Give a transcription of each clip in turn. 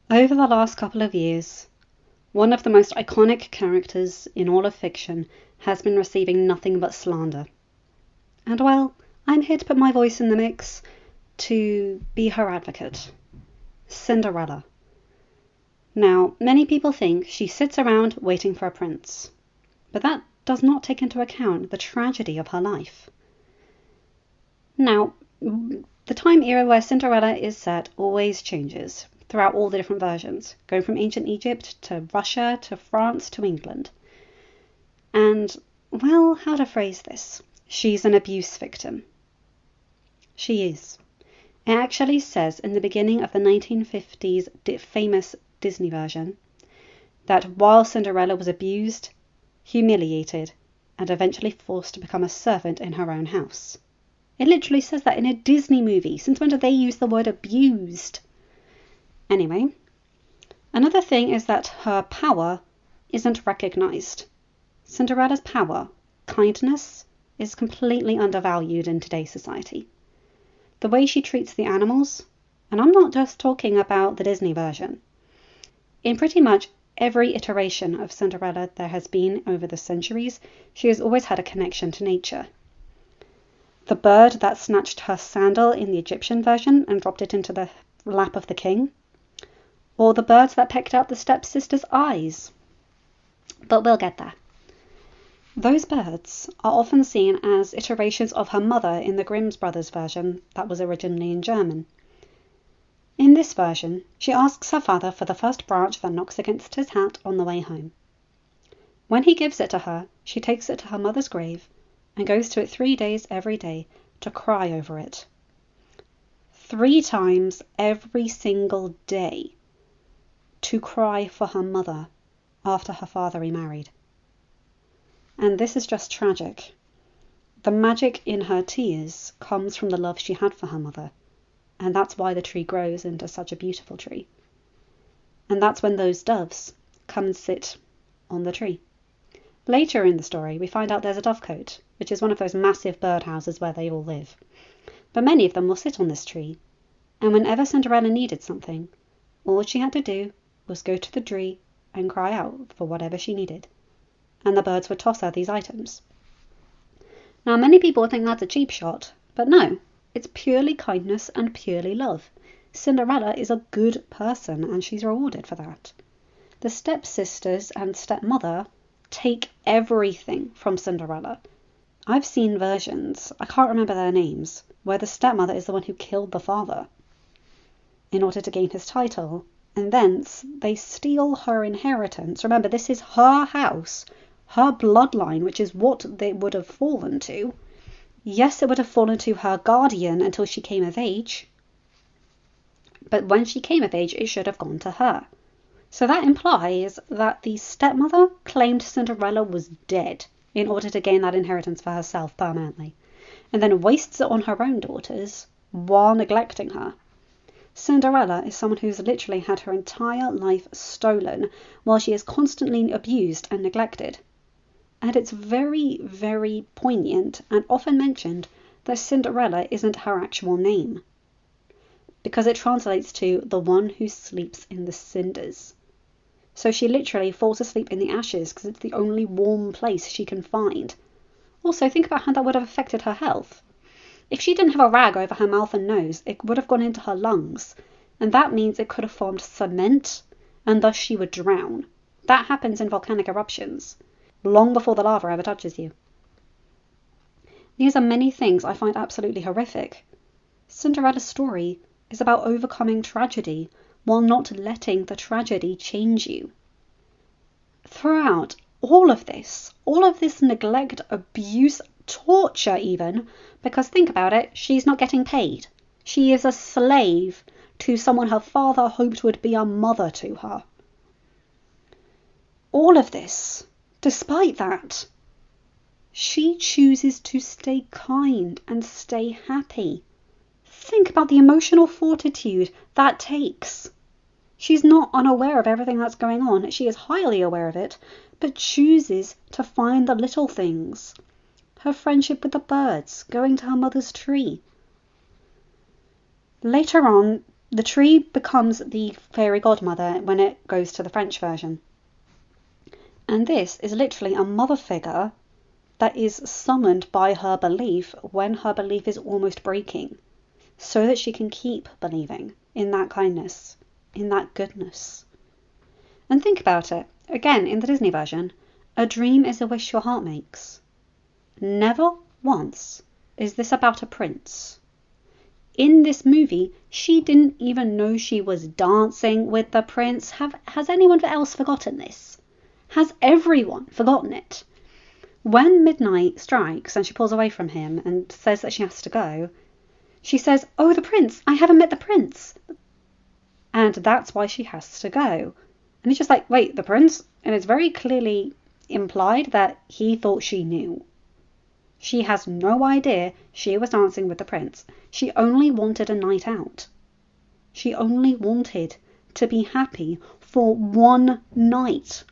Over the last couple of years, one of the most iconic characters in all of fiction has been receiving nothing but slander. And well, I'm here to put my voice in the mix to be her advocate. Cinderella. Now, many people think she sits around waiting for a prince, but that does not take into account the tragedy of her life. Now, the time era where Cinderella is set always changes throughout all the different versions, going from ancient Egypt to Russia to France to England. And, well, how to phrase this? She's an abuse victim. She is. It actually says in the beginning of the 1950s famous Disney version that while Cinderella was abused, humiliated, and eventually forced to become a servant in her own house. It literally says that in a Disney movie. Since when did they use the word abused? Anyway, another thing is that her power isn't recognized. Cinderella's power, kindness, is completely undervalued in today's society. The way she treats the animals, and I'm not just talking about the Disney version. In pretty much every iteration of Cinderella there has been over the centuries, she has always had a connection to nature. The bird that snatched her sandal in the Egyptian version and dropped it into the lap of the king, or the birds that pecked out the stepsister's eyes. But we'll get there. Those birds are often seen as iterations of her mother in the Grimm brothers version that was originally in German. In this version, she asks her father for the first branch that knocks against his hat on the way home. When he gives it to her, she takes it to her mother's grave and goes to it 3 days every day to cry over it. 3 times every single day to cry for her mother after her father remarried. And this is just tragic. The magic in her tears comes from the love she had for her mother, and that's why the tree grows into such a beautiful tree. And that's when those doves come and sit on the tree. Later in the story, we find out there's a dovecote, which is one of those massive birdhouses where they all live. But many of them will sit on this tree, and whenever Cinderella needed something, all she had to do was go to the tree and cry out for whatever she needed, and the birds would toss her these items. Now, many people think that's a cheap shot, but no, it's purely kindness and purely love. Cinderella is a good person, and she's rewarded for that. The stepsisters and stepmother take everything from Cinderella. I've seen versions, I can't remember their names, where the stepmother is the one who killed the father in order to gain his title, and thence they steal her inheritance. Remember, this is her house, her bloodline, which is what they would have fallen to. Yes, it would have fallen to her guardian until she came of age, but when she came of age, it should have gone to her. So that implies that the stepmother claimed Cinderella was dead in order to gain that inheritance for herself permanently, and then wastes it on her own daughters while neglecting her. Cinderella is someone who's literally had her entire life stolen while she is constantly abused and neglected. And it's very, very poignant and often mentioned that Cinderella isn't her actual name, because it translates to the one who sleeps in the cinders. So she literally falls asleep in the ashes because it's the only warm place she can find. Also, think about how that would have affected her health. If she didn't have a rag over her mouth and nose, it would have gone into her lungs, and that means it could have formed cement, and thus she would drown. That happens in volcanic eruptions, long before the lava ever touches you. These are many things I find absolutely horrific. Cinderella's story is about overcoming tragedy while not letting the tragedy change you. Throughout all of this neglect, abuse, torture even, because think about it, she's not getting paid. She is a slave to someone her father hoped would be a mother to her. All of this, despite that, she chooses to stay kind and stay happy. Think about the emotional fortitude that takes. She's not unaware of everything that's going on. She is highly aware of it, but chooses to find the little things. Her friendship with the birds, going to her mother's tree. Later on, The tree becomes the fairy godmother when it goes to the French version. And this is literally a mother figure that is summoned by her belief when her belief is almost breaking, so that she can keep believing in that kindness, in that goodness. And think about it. Again, in the Disney version, a dream is a wish your heart makes. Never once is this about a prince. In this movie, she didn't even know she was dancing with the prince. Has anyone else forgotten this? Has everyone forgotten it? When midnight strikes and she pulls away from him and says that she has to go, she says, "Oh, the prince, I haven't met the prince." And that's why she has to go. And he's just like, "Wait, the prince?" And it's very clearly implied that he thought she knew. She has no idea she was dancing with the prince. She only wanted a night out. She only wanted to be happy for one night.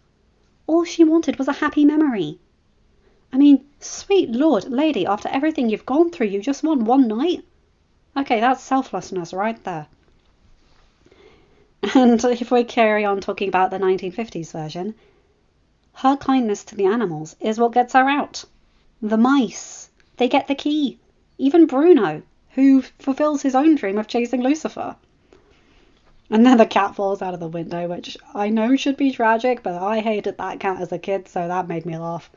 All she wanted was a happy memory. I mean, sweet Lord, lady, after everything you've gone through, you just want one night? Okay, that's selflessness right there. And if we carry on talking about the 1950s version, her kindness to the animals is what gets her out. The mice, they get the key. Even Bruno, who fulfills his own dream of chasing Lucifer. And then the cat falls out of the window, which I know should be tragic, but I hated that cat as a kid, so that made me laugh.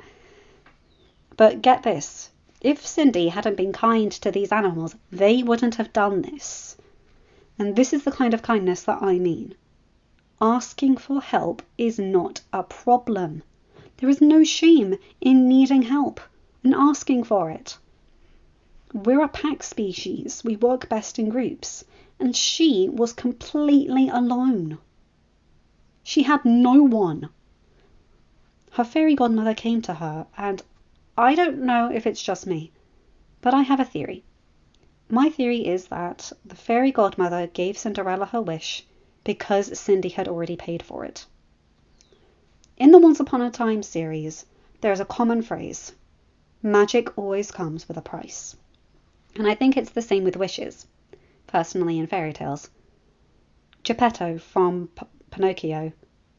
But get this, if Cindy hadn't been kind to these animals, they wouldn't have done this. And this is the kind of kindness that I mean. Asking for help is not a problem. There is no shame in needing help and asking for it. We're a pack species. We work best in groups. And she was completely alone. She had no one. Her fairy godmother came to her, and I don't know if it's just me, but I have a theory. My theory is that the fairy godmother gave Cinderella her wish because Cindy had already paid for it. In the Once Upon a Time series, there is a common phrase: magic always comes with a price. And I think it's the same with wishes. Personally, in fairy tales, Geppetto from Pinocchio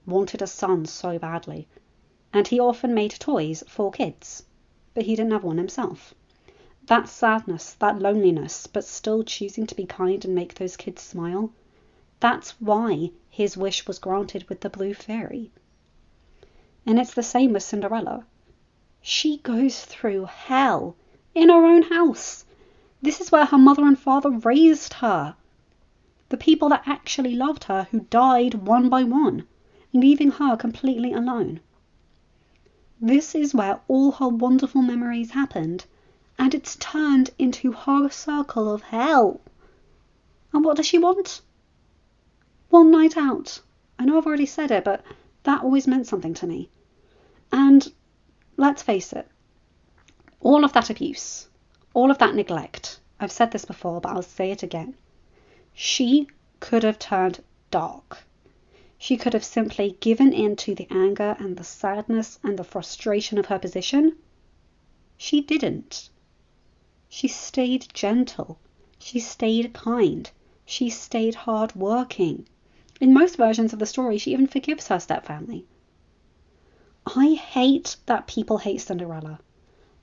wanted a son so badly, and he often made toys for kids, but he didn't have one himself. That sadness, that loneliness, but still choosing to be kind and make those kids smile, that's why his wish was granted with the blue fairy. And it's the same with Cinderella. She goes through hell in her own house. This is where her mother and father raised her. The people that actually loved her who died one by one, leaving her completely alone. This is where all her wonderful memories happened, and it's turned into her circle of hell. And what does she want? One night out. I know I've already said it, but that always meant something to me. And let's face it, all of that abuse, all of that neglect, I've said this before, but I'll say it again. She could have turned dark. She could have simply given in to the anger and the sadness and the frustration of her position. She didn't. She stayed gentle. She stayed kind. She stayed hard-working. In most versions of the story, she even forgives her stepfamily. I hate that people hate Cinderella.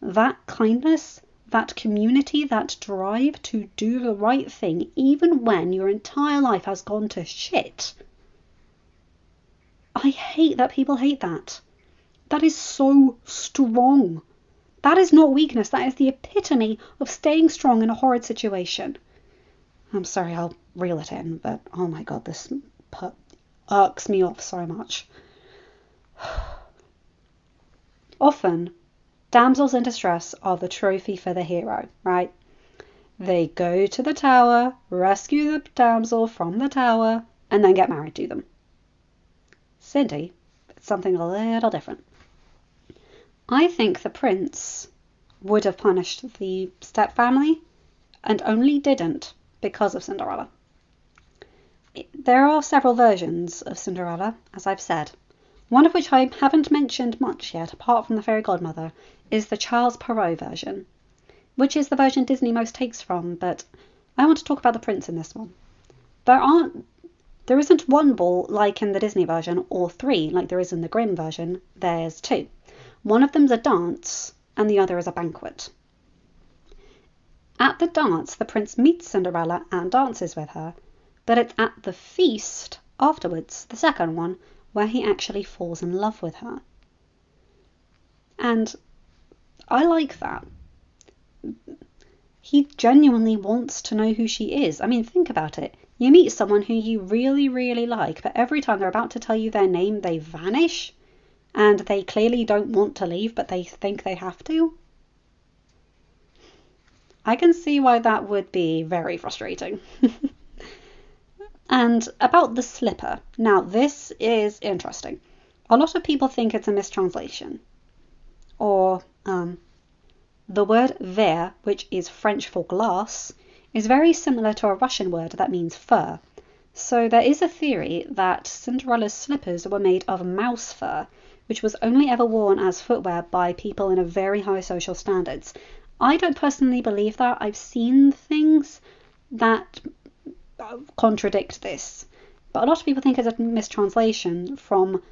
That kindness, that community, that drive to do the right thing, even when your entire life has gone to shit. I hate that people hate that. That is so strong. That is not weakness. That is the epitome of staying strong in a horrid situation. I'm sorry, I'll reel it in, but oh my god, this irks me off so much. Often, damsels in distress are the trophy for the hero, right? They go to the tower, rescue the damsel from the tower, and then get married to them. Cindy, it's something a little different. I think the prince would have punished the stepfamily and only didn't because of Cinderella. There are several versions of Cinderella, as I've said. One of which I haven't mentioned much yet, apart from the fairy godmother, is the Charles Perrault version, which is the version Disney most takes from, but I want to talk about the prince in this one. There isn't one ball like in the Disney version, or three like there is in the Grimm version. There's two. One of them's a dance, and the other is a banquet. At the dance, the prince meets Cinderella and dances with her, but it's at the feast afterwards, the second one, where he actually falls in love with her. And I like that. He genuinely wants to know who she is. I mean, think about it. You meet someone who you really, really like, but every time they're about to tell you their name, they vanish, and they clearly don't want to leave, but they think they have to. I can see why that would be very frustrating. And about the slipper. Now, this is interesting. A lot of people think it's a mistranslation. Or, the word verre, which is French for glass, is very similar to a Russian word that means fur. So there is a theory that Cinderella's slippers were made of mouse fur, which was only ever worn as footwear by people in a very high social standards. I don't personally believe that. I've seen things that contradict this. But a lot of people think it's a mistranslation from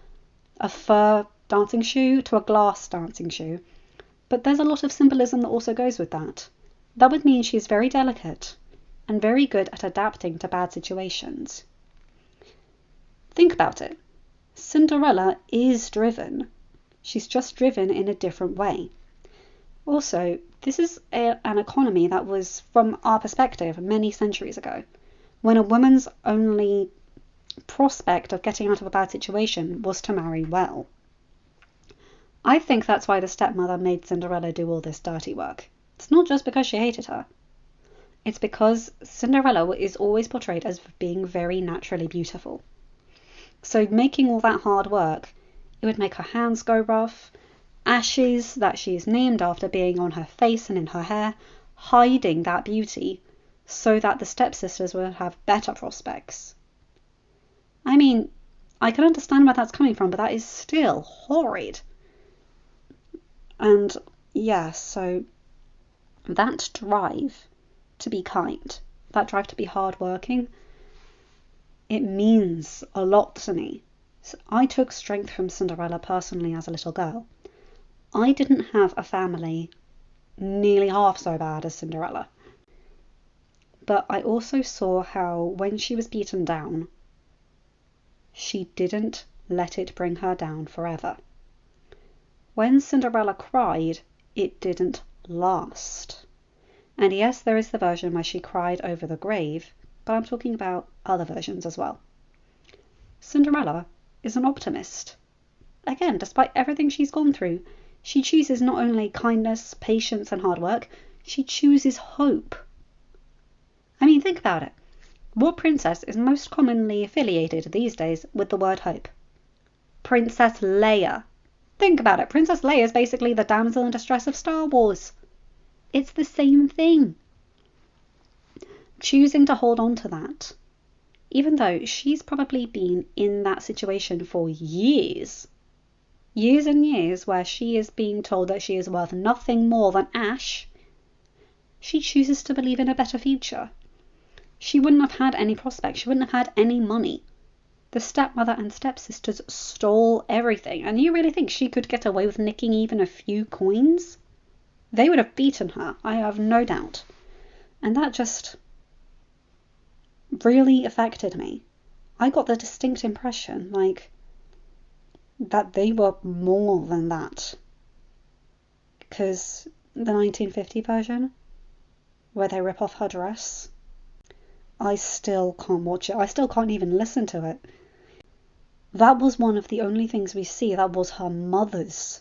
a fur dancing shoe to a glass dancing shoe. But there's a lot of symbolism that also goes with that. That would mean she's very delicate and very good at adapting to bad situations. Think about it. Cinderella is driven. She's just driven in a different way. Also, this is an economy that was, from our perspective, many centuries ago, when a woman's only prospect of getting out of a bad situation was to marry well. I think that's why the stepmother made Cinderella do all this dirty work. It's not just because she hated her. It's because Cinderella is always portrayed as being very naturally beautiful. So making all that hard work, it would make her hands go rough, ashes that she's named after being on her face and in her hair, hiding that beauty so that the stepsisters would have better prospects. I mean, I can understand where that's coming from, but that is still horrid. And yeah, so that drive to be kind, that drive to be hardworking, it means a lot to me. So I took strength from Cinderella personally as a little girl. I didn't have a family nearly half so bad as Cinderella. But I also saw how when she was beaten down, she didn't let it bring her down forever. When Cinderella cried, it didn't last. And yes, there is the version where she cried over the grave, but I'm talking about other versions as well. Cinderella is an optimist. Again, despite everything she's gone through, she chooses not only kindness, patience, and hard work, she chooses hope. I mean, think about it. What princess is most commonly affiliated these days with the word hope? Princess Leia. Think about it. Princess Leia is basically the damsel in distress of Star Wars. It's the same thing. Choosing to hold on to that, even though she's probably been in that situation for years and years, where she is being told that she is worth nothing more than ash, she chooses to believe in a better future. She wouldn't have had any prospects. She wouldn't have had any money. The stepmother and stepsisters stole everything, and you really think she could get away with nicking even a few coins? They would have beaten her, I have no doubt. And that just really affected me. I got the distinct impression, that they were more than that. Because the 1950 version, where they rip off her dress, I still can't watch it. I still can't even listen to it. That was one of the only things we see that was her mother's.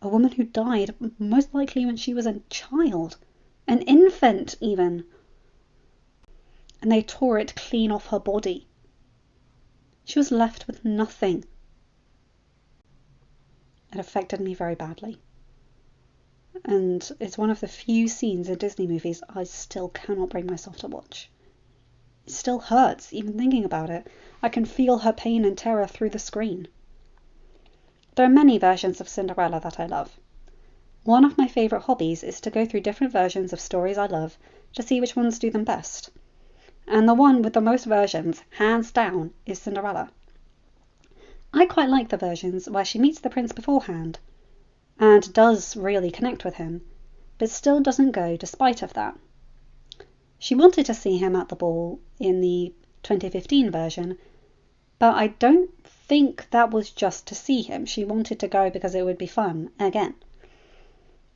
A woman who died, most likely when she was a child. An infant, even. And they tore it clean off her body. She was left with nothing. It affected me very badly. And it's one of the few scenes in Disney movies I still cannot bring myself to watch. It still hurts, even thinking about it. I can feel her pain and terror through the screen. There are many versions of Cinderella that I love. One of my favourite hobbies is to go through different versions of stories I love to see which ones do them best. And the one with the most versions, hands down, is Cinderella. I quite like the versions where she meets the prince beforehand and does really connect with him, but still doesn't go despite of that. She wanted to see him at the ball in the 2015 version, but I don't think that was just to see him. She wanted to go because it would be fun again.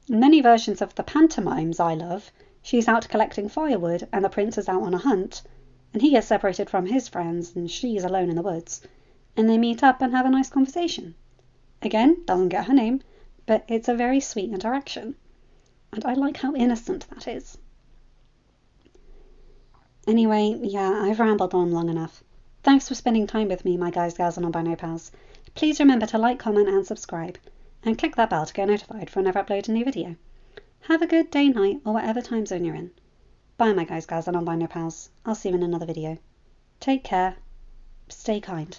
In many versions of the pantomimes I love, she's out collecting firewood and the prince is out on a hunt, and he gets separated from his friends and she's alone in the woods, and they meet up and have a nice conversation. Again, doesn't get her name, but it's a very sweet interaction, and I like how innocent that is. Anyway, yeah, I've rambled on long enough. Thanks for spending time with me, my guys, gals, and albino pals. Please remember to like, comment, and subscribe, and click that bell to get notified for whenever I upload a new video. Have a good day, night, or whatever time zone you're in. Bye, my guys, gals, and albino pals. I'll see you in another video. Take care. Stay kind.